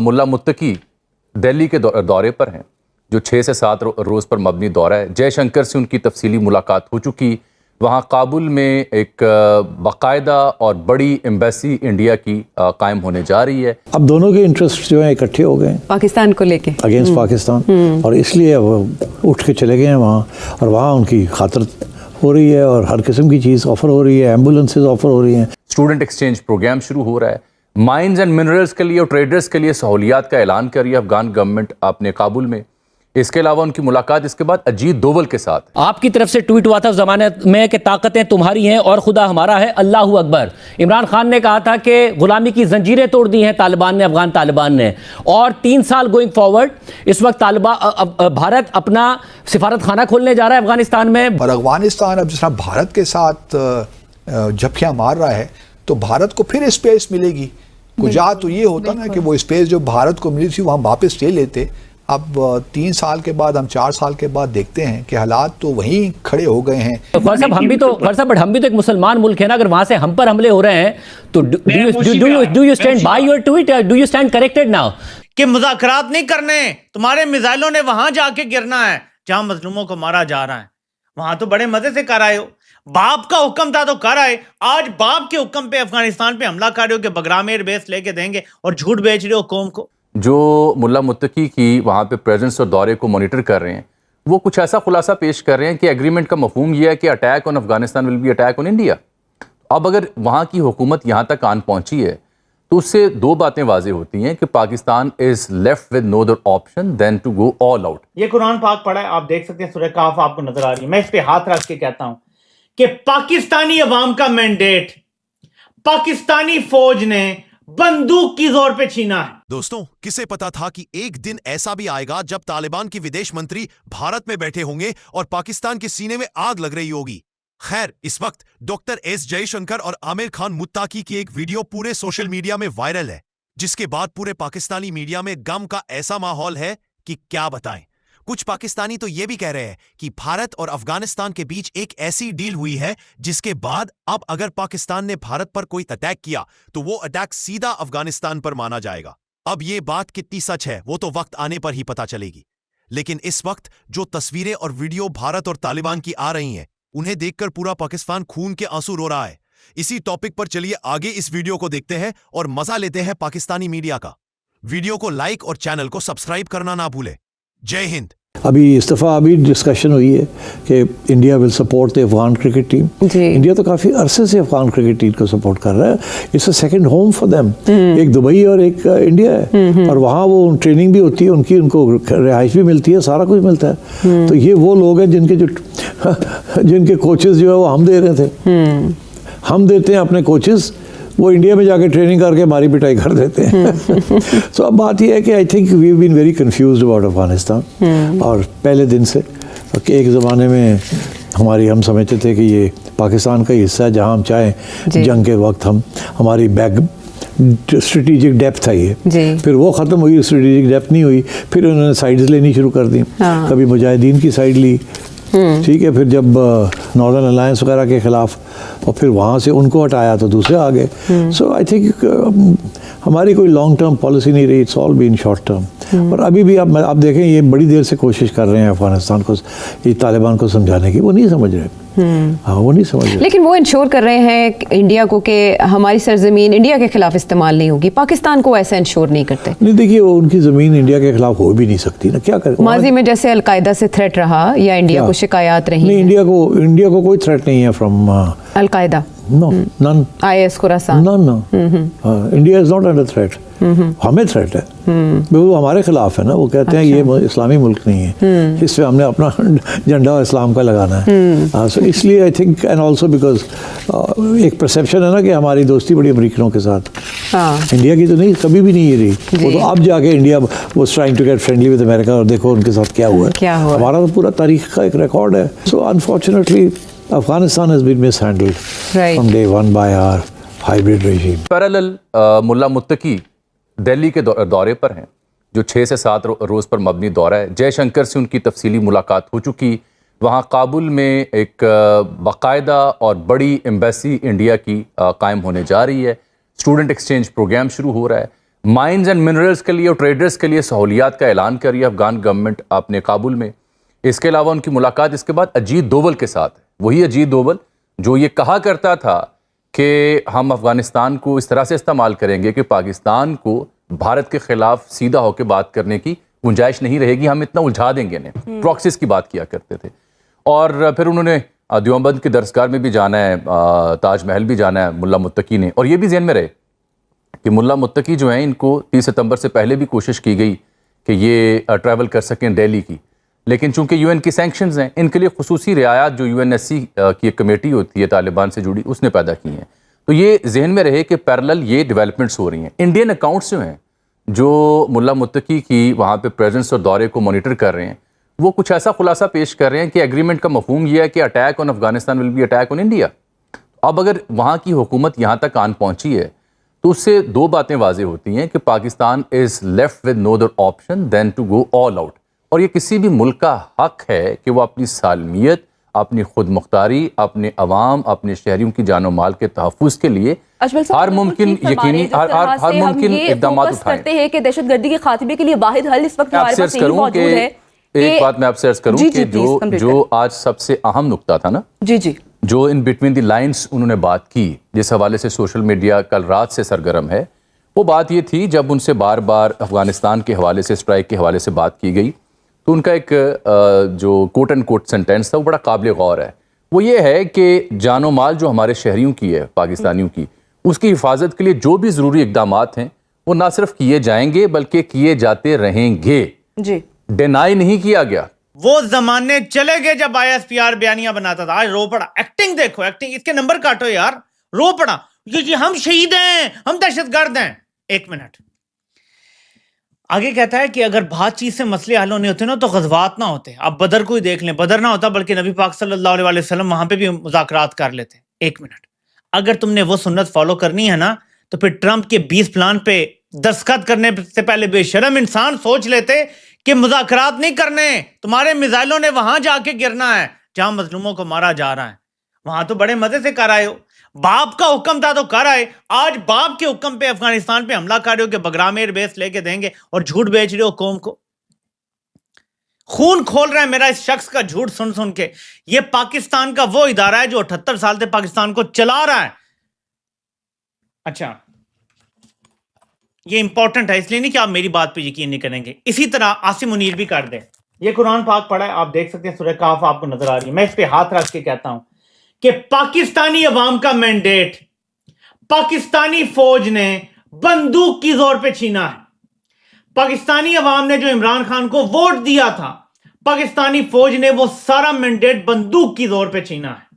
ملا متقی دہلی کے دورے پر ہیں، جو 6 سے 7 روز پر مبنی دورہ ہے۔ جے شنکر سے ان کی تفصیلی ملاقات ہو چکی۔ وہاں کابل میں ایک باقاعدہ اور بڑی ایمبیسی انڈیا کی قائم ہونے جا رہی ہے۔ اب دونوں کے انٹرسٹ جو ہیں اکٹھے ہو گئے ہیں پاکستان کو لے کے، اگینسٹ پاکستان، اور اس لیے وہ اٹھ کے چلے گئے ہیں وہاں، اور وہاں ان کی خاطر ہو رہی ہے اور ہر قسم کی چیز آفر ہو رہی ہے، ایمبولینسز آفر ہو رہی ہیں۔ اسٹوڈنٹ ایکسچینج پروگرام شروع ہو رہا ہے۔ مائنز اینڈ منرلز کے لیے اور ٹریڈرز کے لیے سہولیات کا اعلان کر رہی ہے افغان گورنمنٹ اپنے کابل میں۔ اس کے علاوہ ان کی ملاقات اس کے بعد اجیت دوول کے ساتھ۔ آپ کی طرف سے ٹویٹ ہوا تھا اس زمانے میں کہ طاقتیں تمہاری ہیں اور خدا ہمارا ہے، اللہ اکبر۔ عمران خان نے کہا تھا کہ غلامی کی زنجیریں توڑ دی ہیں طالبان نے، افغان طالبان نے، اور 3 سال گوئنگ فارورڈ اس وقت بھارت اپنا سفارت خانہ کھولنے جا رہا ہے افغانستان میں۔ اور افغانستان اب جس طرح بھارت کے ساتھ جھپکیاں مار رہا ہے تو بھارت کو پھر اسپیس ملے گی۔ کجا تو یہ ہوتا نا کہ وہ اسپیس جو بھارت کو ملی تھی وہ ہم واپس لے لیتے۔ اب 3 سال کے بعد، ہم 4 سال کے بعد دیکھتے ہیں کہ حالات تو وہیں کھڑے ہو گئے ہیں۔ ہم بھی تو ایک مسلمان ملک ہے نا، اگر وہاں سے ہم پر حملے ہو رہے ہیں تو do you stand by your tweet or do you stand corrected now؟ کہ مذاکرات نہیں کرنے، تمہارے میزائلوں نے وہاں جا کے گرنا ہے جہاں مظلوموں کو مارا جا رہا ہے۔ وہاں تو بڑے مزے سے کر آئے ہو، باپ کا حکم تھا تو کر آئے، آج باپ کے حکم پہ افغانستان پہ حملہ کر رہے ہو کہ بگرام ایئر بیس لے کے دیں گے اور جھوٹ بیچ رہے ہو قوم کو۔ جو ملا متقی کی وہاں پہ پریزنس اور دورے کو مانیٹر کر رہے ہیں، وہ کچھ ایسا خلاصہ پیش کر رہے ہیں کہ ایگریمنٹ کا مفہوم یہ ہے کہ attack on Afghanistan will be attack on India. اب اگر وہاں کی حکومت یہاں تک آن پہنچی ہے تو اس سے 2 باتیں واضح ہوتی ہیں کہ Pakistan is left with no other option then to go all out. یہ قرآن پاک پڑھا ہے، آپ دیکھ سکتے ہیں، سورہ کہف آپ کو نظر آ رہی ہے۔ میں اس پہ ہاتھ رکھ کے کہتا ہوں کہ پاکستانی عوام کا مینڈیٹ پاکستانی فوج نے بندوق کی زور پہ چھینا ہے۔ دوستوں، کسے پتا تھا کہ ایک دن ایسا بھی آئے گا جب طالبان کی ودیش منتری بھارت میں بیٹھے ہوں گے اور پاکستان کے سینے میں آگ لگ رہی ہوگی۔ خیر، اس وقت ڈاکٹر ایس جے شنکر اور عامر خان متقی کی ایک ویڈیو پورے سوشل میڈیا میں وائرل ہے، جس کے بعد پورے پاکستانی میڈیا میں غم کا ایسا ماحول ہے کہ کیا بتائیں۔ کچھ پاکستانی تو یہ بھی کہہ رہے ہیں کہ بھارت اور افغانستان کے بیچ ایک ایسی ڈیل ہوئی ہے جس کے بعد اب اگر پاکستان نے بھارت پر کوئی اٹیک کیا تو وہ اٹیک سیدھا افغانستان پر مانا جائے گا۔ اب یہ بات کتنی سچ ہے وہ تو وقت آنے پر ہی پتا چلے گی، لیکن اس وقت جو تصویریں اور ویڈیو بھارت اور طالبان کی آ رہی ہیں انہیں دیکھ کر پورا پاکستان خون کے آنسو رو رہا ہے۔ اسی ٹاپک پر چلیے آگے اس ویڈیو کو دیکھتے ہیں اور مزہ لیتے ہیں پاکستانی میڈیا کا۔ ویڈیو کو لائک اور چینل کو سبسکرائب کرنا نہ بھولیں۔ جے ہند۔ ابھی اس دفعہ ڈسکشن ہوئی ہے کہ India will support the Afghan cricket team. India تو کافی عرصے سے افغان کرکٹ ٹیم کو سپورٹ کر رہا ہے، it's a second home for them. ایک دبئی اور ایک انڈیا ہے، اور وہاں وہ ٹریننگ بھی ہوتی ہے ان کو رہائش بھی ملتی ہے، سارا کچھ ملتا ہے۔ تو یہ وہ لوگ ہیں جن کے کوچز جو ہے وہ ہم دے رہے تھے، ہم دیتے ہیں اپنے کوچز، وہ انڈیا میں جا کے ٹریننگ کر کے ہماری پٹائی کر دیتے ہیں۔ تو اب بات یہ ہے کہ I think we have been very confused about Afghanistan, اور پہلے دن سے کہ ایک زمانے میں ہم سمجھتے تھے کہ یہ پاکستان کا حصہ ہے، جہاں ہم چاہیں جنگ کے وقت ہماری اسٹریٹجک ڈیپتھ ہے یہ، پھر وہ ختم ہوئی، اسٹریٹجک ڈیپتھ نہیں ہوئی، پھر انہوں نے سائڈز لینی شروع کر دی، کبھی مجاہدین کی سائڈ لی، ٹھیک ہے، پھر جب ناردرن الائنس وغیرہ کے خلاف، اور پھر وہاں سے ان کو ہٹایا تو دوسرے آ گئے۔ سو آئی تھنک ہماری کوئی لانگ ٹرم پالیسی نہیں رہی، it's all been short term. اور ابھی بھی آپ دیکھیں یہ بڑی دیر سے کوشش کر رہے ہیں افغانستان کو، یہ طالبان کو سمجھانے کی، وہ نہیں سمجھ رہے، وہ نہیں سمجھ رہے، لیکن وہ انشور کر رہے ہیں انڈیا کو کہ ہماری سرزمین انڈیا کے خلاف استعمال نہیں ہوگی۔ پاکستان کو ایسا انشور نہیں کرتے۔ نہیں، دیکھیے وہ ان کی زمین انڈیا کے خلاف ہو بھی نہیں سکتی نا، کیا کریں؟ ماضی میں جیسے القاعدہ سے تھریٹ رہا یا انڈیا کو شکایات رہی؟ نہیں، انڈیا کو کوئی تھریٹ نہیں ہے from al Qaeda, no, none. IS Khorasan, no. India is not under threat. ہمیں تھریٹ ہے، وہ ہمارے خلاف ہے نا، وہ کہتے ہیں یہ اسلامی ملک نہیں ہے، اس میں ہم نے اپنا جھنڈا اسلام کا لگانا ہے۔ سو اس لیے I think, and also because ایک پرسیپشن ہے نا کہ ہماری دوستی بڑی امریکنوں کے ساتھ، انڈیا کی تو نہیں، کبھی بھی نہیں رہی، وہ تو اب جا کے India was trying to get friendly with America, اور دیکھو ان کے ساتھ کیا ہوا ہے، ہمارا تو پورا تاریخ کا ایک ریکارڈ ہے۔ سو unfortunately Afghanistan has been mishandled from day one by our hybrid regime. Parallel ملا متقی دہلی کے دورے پر ہیں، جو 6 سے 7 روز پر مبنی دورہ ہے۔ جے شنکر سے ان کی تفصیلی ملاقات ہو چکی۔ وہاں کابل میں ایک باقاعدہ اور بڑی ایمبیسی انڈیا کی قائم ہونے جا رہی ہے۔ اسٹوڈنٹ ایکسچینج پروگرام شروع ہو رہا ہے۔ مائنز اینڈ منرلز کے لیے اور ٹریڈرز کے لیے سہولیات کا اعلان کر رہی ہے افغان گورنمنٹ اپنے کابل میں. اس کے علاوہ ان کی ملاقات اس کے بعد اجیت دوول کے ساتھ ہے. وہی اجیت دوول جو یہ کہا کرتا تھا کہ ہم افغانستان کو اس طرح سے استعمال کریں گے کہ پاکستان کو بھارت کے خلاف سیدھا ہو کے بات کرنے کی گنجائش نہیں رہے گی, ہم اتنا الجھا دیں گے انہیں. پراکسیز کی بات کیا کرتے تھے. اور پھر انہوں نے دیوبند کے درسگاہ میں بھی جانا ہے, تاج محل بھی جانا ہے ملا متقی نے. اور یہ بھی ذہن میں رہے کہ ملا متقی جو ہیں ان کو 30 ستمبر سے پہلے بھی کوشش کی گئی کہ یہ ٹریول کر سکیں دہلی کی, لیکن چونکہ یو این کی سینکشنز ہیں, ان کے لیے خصوصی رعایات جو UNSC کی ایک کمیٹی ہوتی ہے طالبان سے جڑی, اس نے پیدا کی ہیں. تو یہ ذہن میں رہے کہ پیرلل یہ ڈیولپمنٹس ہو رہی ہیں. انڈین اکاؤنٹس جو ہیں جو ملا متقی کی وہاں پہ پریزنس اور دورے کو مانیٹر کر رہے ہیں, وہ کچھ ایسا خلاصہ پیش کر رہے ہیں کہ ایگریمنٹ کا مفہوم یہ ہے کہ attack on Afghanistan will be attack on India. اب اگر وہاں کی حکومت یہاں تک آن پہنچی ہے تو اس سے دو باتیں واضح ہوتی ہیں کہ Pakistan is left with no other option then to go all out. اور یہ کسی بھی ملک کا حق ہے کہ وہ اپنی سالمیت, اپنی خود مختاری, اپنے عوام, اپنے شہریوں کی جان و مال کے تحفظ کے لیے ہر ممکن یقینی ہر ممکن اقدامات اٹھائیں. کرتے ہیں کہ دہشت گردی کے خاتمے کے لیے واحد حل اس وقت ہمارے پاس یہی موجود ہے. ایک بات میں آپ سے عرض کروں کہ جو آج سب سے اہم نقطہ تھا نا, جو ان بٹوین دی لائنز انہوں نے بات کی, جس حوالے سے سوشل میڈیا کل رات سے سرگرم ہے, وہ بات یہ تھی جب ان سے بار بار افغانستان کے حوالے سے, اسٹرائک کے حوالے سے بات کی گئی, تو ان کا ایک جو کوٹ اینڈ کوٹ سینٹینس تھا وہ بڑا قابل غور ہے. وہ یہ ہے کہ جان و مال جو ہمارے شہریوں کی ہے, پاکستانیوں کی, اس کی حفاظت کے لیے جو بھی ضروری اقدامات ہیں وہ نہ صرف کیے جائیں گے بلکہ کیے جاتے رہیں گے. ڈینائی نہیں کیا گیا. وہ زمانے چلے گئے جب ISPR بیانیاں بناتا تھا. آج رو پڑا. ایکٹنگ دیکھو, ایکٹنگ, اس کے نمبر کاٹو یار. رو پڑا کہ ہم شہید ہیں, ہم دہشت گرد ہیں. ایک منٹ آگے کہتا ہے کہ اگر بات چیز سے مسئلے حل ہونے ہوتے نا تو غزوات نہ ہوتے. اب بدر کو ہی دیکھ لیں, بدر نہ ہوتا بلکہ نبی پاک صلی اللہ علیہ وسلم وہاں پہ بھی مذاکرات کر لیتے. ایک منٹ, اگر تم نے وہ سنت فالو کرنی ہے نا تو پھر ٹرمپ کے 20 پلان پہ دستخط کرنے سے پہلے بے شرم انسان سوچ لیتے کہ مذاکرات نہیں کرنے, تمہارے میزائلوں نے وہاں جا کے گرنا ہے جہاں مظلوموں کو مارا جا رہا ہے. وہاں تو بڑے مزے سے کر آئے ہو, باپ کا حکم تھا تو کر آئے. آج باپ کے حکم پہ افغانستان پہ حملہ کر رہے ہو کہ بگرام ایئر بیس لے کے دیں گے, اور جھوٹ بیچ رہے ہو قوم کو. خون کھول رہا ہے میرا اس شخص کا جھوٹ سن سن کے. یہ پاکستان کا وہ ادارہ ہے جو 78 سال سے پاکستان کو چلا رہا ہے. اچھا یہ امپورٹنٹ ہے, اس لیے نہیں کہ آپ میری بات پہ یقین نہیں کریں گے. اسی طرح عاصم منیر بھی کر دیں. یہ قرآن پاک پڑھا ہے, آپ دیکھ سکتے ہیں, سورہ کہف آپ کو نظر آ رہی ہے. میں اس پہ ہاتھ رکھ کے کہتا ہوں کہ پاکستانی عوام کا مینڈیٹ پاکستانی فوج نے بندوق کی زور پہ چھینا ہے. پاکستانی عوام نے جو عمران خان کو ووٹ دیا تھا, پاکستانی فوج نے وہ سارا مینڈیٹ بندوق کی زور پہ چھینا ہے.